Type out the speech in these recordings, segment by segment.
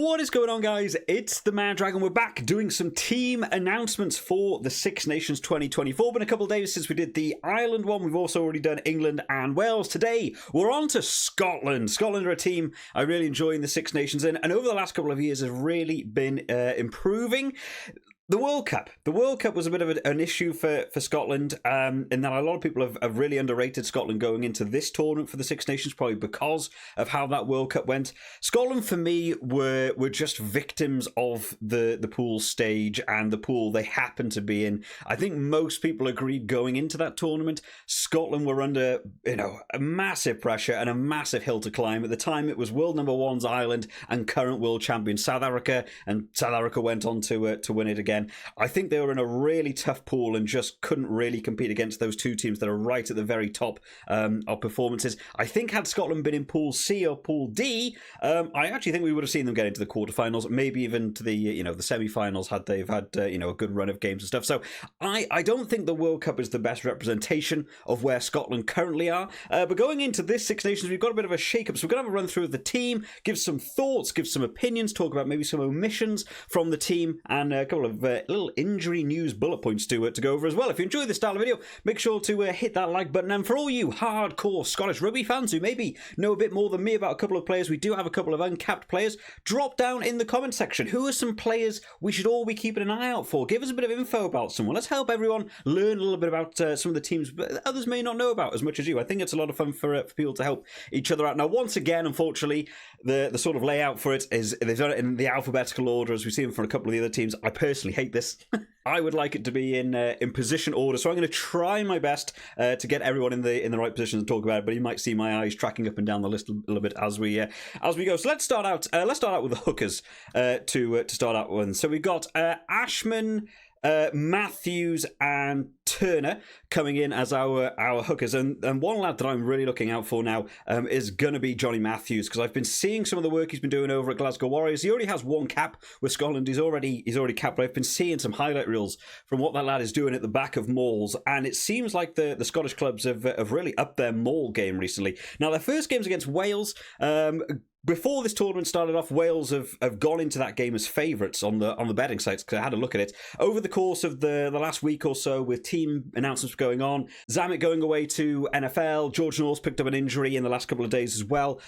What is going on, guys? It's the Mad Dragon. We're back doing some team announcements for the Six Nations 2024. Been a couple of days since we did the Ireland one. We've also already done England and Wales. Today, we're on to Scotland. Scotland are a team I really enjoy in the Six Nations, and over the last couple of years has really been improving. The World Cup. The World Cup was a bit of an issue for Scotland, in that a lot of people have really underrated Scotland going into this tournament for the Six Nations, probably because of how that World Cup went. Scotland, for me, were just victims of the pool stage and the pool they happened to be in. I think most people agreed going into that tournament, Scotland were under, a massive pressure and a massive hill to climb. At the time, it was world number one's Ireland and current world champion South Africa, and South Africa went on to win it again. I think they were in a really tough pool and just couldn't really compete against those two teams that are right at the very top of performances. I think had Scotland been in Pool C or Pool D, I actually think we would have seen them get into the quarterfinals, maybe even to the the semi-finals had they've had a good run of games and stuff. So I don't think the World Cup is the best representation of where Scotland currently are. But going into this Six Nations, we've got a bit of a shake-up. So we're going to have a run through of the team, give some thoughts, give some opinions, talk about maybe some omissions from the team, and a couple of little injury news bullet points to go over as well. If you enjoy this style of video, make sure to hit that like button. And for all you hardcore Scottish rugby fans who maybe know a bit more than me about a couple of players, we do have a couple of uncapped players. Drop down in the comment section who are some players we should all be keeping an eye out for. Give us a bit of info about someone. Let's help everyone learn a little bit about some of the teams that others may not know about as much as you. I think it's a lot of fun for people to help each other out. Now, once again, unfortunately, the sort of layout for it is they've done it in the alphabetical order as we've seen from a couple of the other teams. I personally hate this. I would like it to be in position order, so I'm going to try my best to get everyone in the right position to talk about it. But you might see my eyes tracking up and down the list a little bit as we go. So let's start out. Let's start out with the hookers to start out with. So we've got Ashman, Matthews and Turner coming in as our hookers, and one lad that I'm really looking out for now is going to be Johnny Matthews, because I've been seeing some of the work he's been doing over at Glasgow Warriors. He already has one cap with Scotland. He's already capped, but I've been seeing some highlight reels from what that lad is doing at the back of mauls, and it seems like the Scottish clubs have really upped their maul game recently. Now, their first game's against Wales. Before this tournament started off, Wales have gone into that game as favourites on the betting sites, because I had a look at it. Over the course of the last week or so, with team announcements going on, Zammit going away to NFL, George North picked up an injury in the last couple of days as well.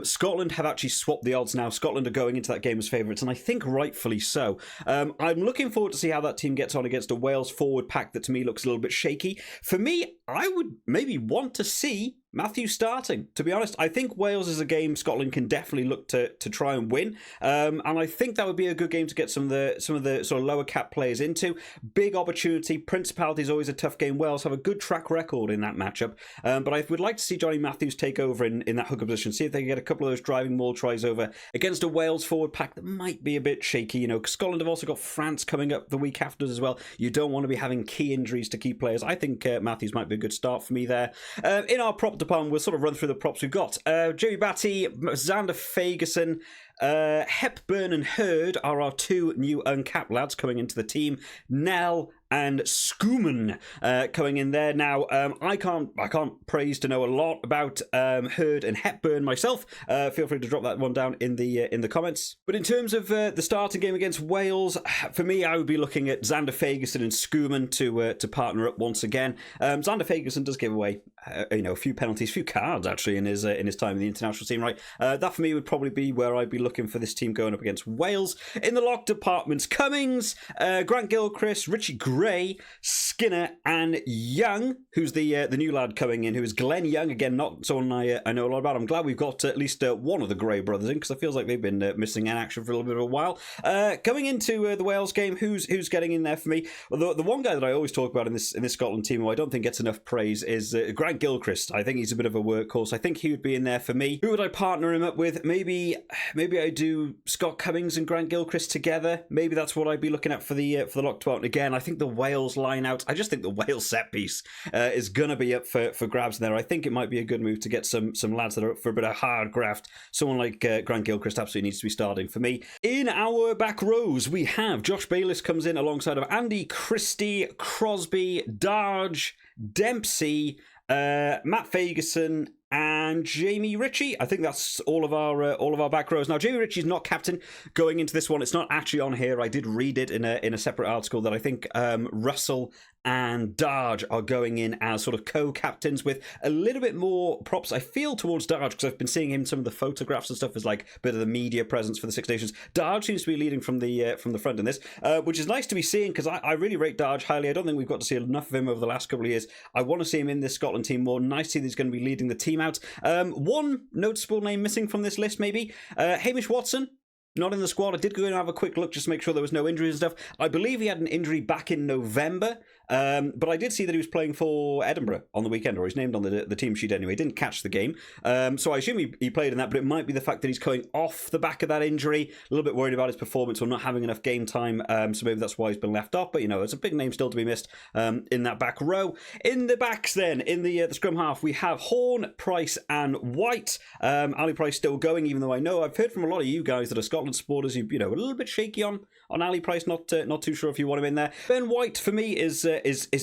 Scotland have actually swapped the odds now. Scotland are going into that game as favourites, and I think rightfully so. I'm looking forward to see how that team gets on against a Wales forward pack that to me looks a little bit shaky. For me, I would maybe want to see Matthews starting, to be honest. I think Wales is a game Scotland can definitely look to try and win, and I think that would be a good game to get some of the sort of lower cap players into. Big opportunity. Principality is always a tough game. Wales have a good track record in that matchup, but I would like to see Johnny Matthews take over in that hooker position, see if they can get a couple of those driving maul tries over against a Wales forward pack that might be a bit shaky. Scotland have also got France coming up the week after as well. You don't want to be having key injuries to key players. I think Matthews might be a good start for me there. In our prop department, we'll sort of run through the props we've got. Joey Batty, Xander Fagerson, Hepburn and Hurd are our two new uncapped lads coming into the team. Nell and Schoeman coming in there. Now, I can't praise to know a lot about Hurd and Hepburn myself. Feel free to drop that one down in the comments. But in terms of the starting game against Wales, for me, I would be looking at Xander Fagerson and Schoeman to partner up once again. Xander Fagerson does give away a few penalties, a few cards actually in his time in the international team. Right, that for me would probably be where I'd be looking for this team going up against Wales. In the lock departments, Cummings, Grant Gilchrist, Richie Gray, Skinner and Young, who's the new lad coming in, who is Glenn Young. Again, not someone I know a lot about. I'm glad we've got at least one of the Gray brothers in, because it feels like they've been missing in action for a little bit of a while. Coming into the Wales game, who's getting in there for me? Well, the one guy that I always talk about in this Scotland team, who I don't think gets enough praise, is Grant Gilchrist. I think he's a bit of a workhorse. I think he would be in there for me. Who would I partner him up with? Maybe I do Scott Cummings and Grant Gilchrist together. Maybe that's what I'd be looking at for the lock department. Again, I think the Wales line out, I just think the Wales set piece is going to be up for grabs there. I think it might be a good move to get some lads that are up for a bit of hard graft. Someone like Grant Gilchrist absolutely needs to be starting for me. In our back rows, we have Josh Bayliss comes in alongside of Andy Christie, Crosby, Darge, Dempsey, Matt Fagerson and Jamie Ritchie. I think that's all of our back rows. Now, Jamie Ritchie's not captain going into this one. It's not actually on here. I did read it in a separate article that I think Russell and Darge are going in as sort of co-captains with a little bit more props, I feel, towards Darge, because I've been seeing him some of the photographs and stuff as like a bit of the media presence for the Six Nations. Darge seems to be leading from the front in this, which is nice to be seeing, because I really rate Darge highly. I don't think we've got to see enough of him over the last couple of years. I want to see him in this Scotland team more. Nice to see that he's going to be leading the team out. One noticeable name missing from this list, maybe. Hamish Watson. Not in the squad. I did go and have a quick look just to make sure there was no injuries and stuff. I believe he had an injury back in November, but I did see that he was playing for Edinburgh on the weekend, or he's named on the team sheet anyway. He didn't catch the game, so I assume he played in that, but it might be the fact that he's coming off the back of that injury. A little bit worried about his performance or not having enough game time, so maybe that's why he's been left off, but it's a big name still to be missed in that back row. In the backs then, in the scrum half, we have Horn, Price and White. Ali Price still going, even though I know I've heard from a lot of you guys that are Scotland supporters, a little bit shaky on Ali Price, not too sure if you want him in there. Ben White for me is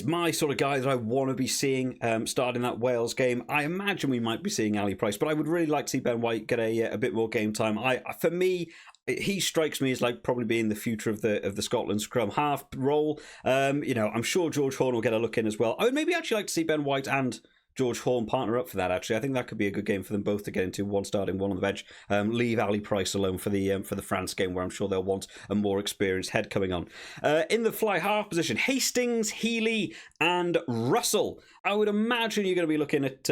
my sort of guy that I want to be seeing starting that Wales game. I imagine we might be seeing Ali Price, but I would really like to see Ben White get a bit more game time. For me, he strikes me as like probably being the future of the Scotland scrum half role. I'm sure George Horn will get a look in as well. I would maybe actually like to see Ben White and George Horn partner up for that, actually. I think that could be a good game for them both to get into, one starting, one on the bench. Leave Ali Price alone for the France game, where I'm sure they'll want a more experienced head coming on. In the fly half position, Hastings, Healy and Russell. I would imagine you're going to be looking at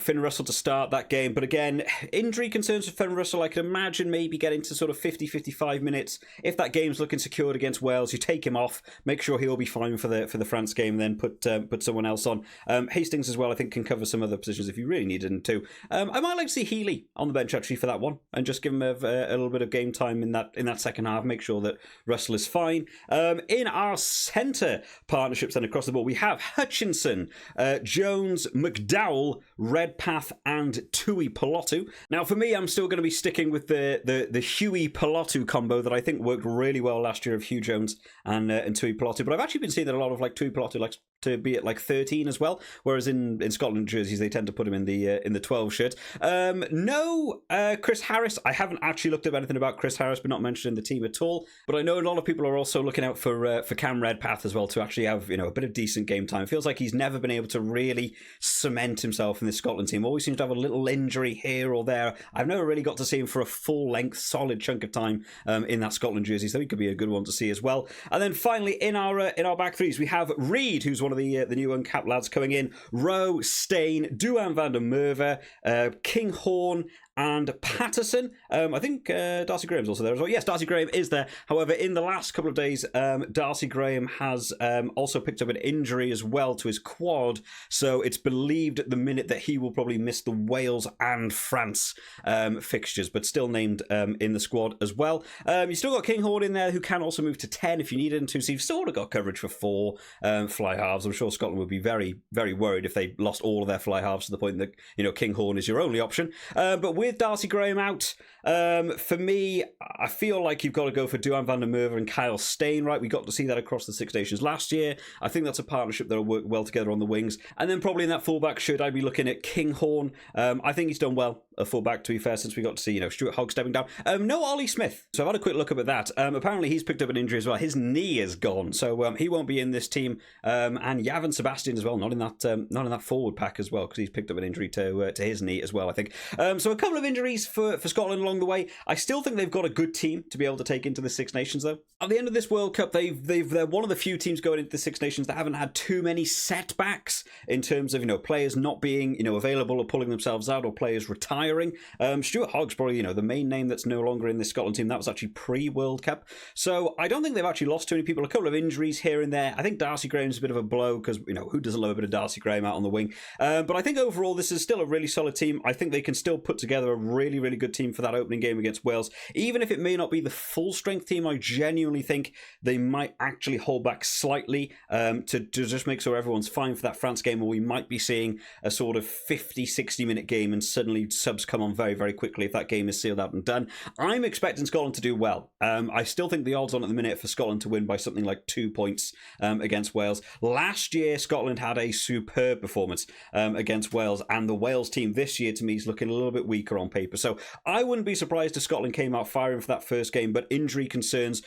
Finn Russell to start that game, but again, injury concerns for Finn Russell. I could imagine maybe getting to sort of 50-55 minutes. If that game's looking secured against Wales, you take him off, make sure he'll be fine for the France game, then put someone else on. Hastings as well, I think, can cover some other positions if you really needed him to. I might like to see Healy on the bench actually for that one, and just give him a little bit of game time in that second half. Make sure that Russell is fine. In our centre partnerships then across the board, we have Hutchinson, Jones, McDowell, Redpath and Tui Pelotu. Now for me, I'm still going to be sticking with the Huey Pelotu combo that I think worked really well last year of Hugh Jones and Tui Pelotu, but I've actually been seeing that a lot of like Tui Pelotu likes to be at like 13 as well, whereas in Scotland jerseys they tend to put him in the 12 shirt. No Chris Harris. I haven't actually looked up anything about Chris Harris, but not mentioned in the team at all. But I know a lot of people are also looking out for Cam Redpath as well, to actually have a bit of decent game time. It feels like he's never been able to really cement himself in this Scotland team. Always seems to have a little injury here or there. I've never really got to see him for a full length solid chunk of time in that Scotland jersey, so he could be a good one to see as well. And then finally in our back threes, we have Reed, who's one of the new uncapped lads coming in, Rowe, Stain, Duan van der Merwe, Kinghorn and Patterson. I think Darcy Graham's also there as well. Yes, Darcy Graham is there. However, in the last couple of days, Darcy Graham has also picked up an injury as well to his quad. So it's believed at the minute that he will probably miss the Wales and France fixtures, but still named in the squad as well. You've still got Kinghorn in there, who can also move to 10 if you need him to. So you've sort of got coverage for 4 fly halves. I'm sure Scotland would be very, very worried if they lost all of their fly halves to the point that, Kinghorn is your only option. But with Darcy Graham out, for me, I feel like you've got to go for Duan van der Merwe and Kyle Stain, right? We got to see that across the Six Nations last year. I think that's a partnership that'll work well together on the wings. And then probably in that fullback should I be looking at Kinghorn. I think he's done well at fullback, to be fair, since we got to see, Stuart Hogg stepping down. No Ollie Smith. So I've had a quick look up at that. Apparently he's picked up an injury as well. His knee is gone, so he won't be in this team. And Yavin Sebastian as well, not in that forward pack as well, because he's picked up an injury to his knee as well, I think. So a couple of injuries for Scotland along the way. I still think they've got a good team to be able to take into the Six Nations, though. At the end of this World Cup, they're one of the few teams going into the Six Nations that haven't had too many setbacks in terms of players not being available or pulling themselves out, or players retiring. Stuart Hogg's probably the main name that's no longer in this Scotland team. That was actually pre-World Cup, so I don't think they've actually lost too many people. A couple of injuries here and there. I think Darcy Graham's a bit of a blow, because who doesn't love a bit of Darcy Graham out on the wing? But I think overall this is still a really solid team. I think they can still put together together a really, really good team for that opening game against Wales. Even if it may not be the full strength team, I genuinely think they might actually hold back slightly to just make sure everyone's fine for that France game, or we might be seeing a sort of 50-60 minute game and suddenly subs come on very, very quickly if that game is sealed out and done. I'm expecting Scotland to do well. I still think the odds on at the minute for Scotland to win by something like 2 points against Wales. Last year, Scotland had a superb performance against Wales, and the Wales team this year to me is looking a little bit weaker on paper. So I wouldn't be surprised if Scotland came out firing for that first game, but injury concerns,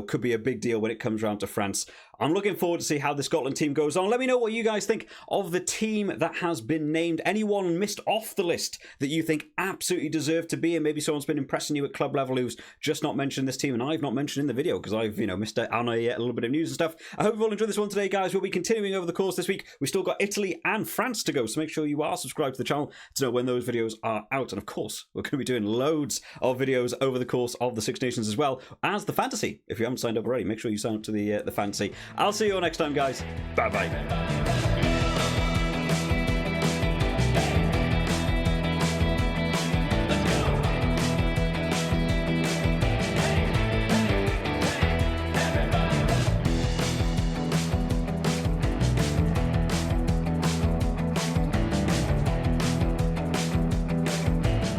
could be a big deal when it comes around to France. I'm looking forward to see how the Scotland team goes on. Let me know what you guys think of the team that has been named. Anyone missed off the list that you think absolutely deserve to be, and maybe someone's been impressing you at club level who's just not mentioned this team and I've not mentioned in the video because I've missed out on a little bit of news and stuff. I hope you've all enjoyed this one today, guys. We'll be continuing over the course this week. We've still got Italy and France to go, so make sure you are subscribed to the channel to know when those videos are out. And of course, we're going to be doing loads of videos over the course of the Six Nations as well as the fantasy. If you haven't signed up already, make sure you sign up to the fantasy. I'll see you all next time, guys. Bye bye.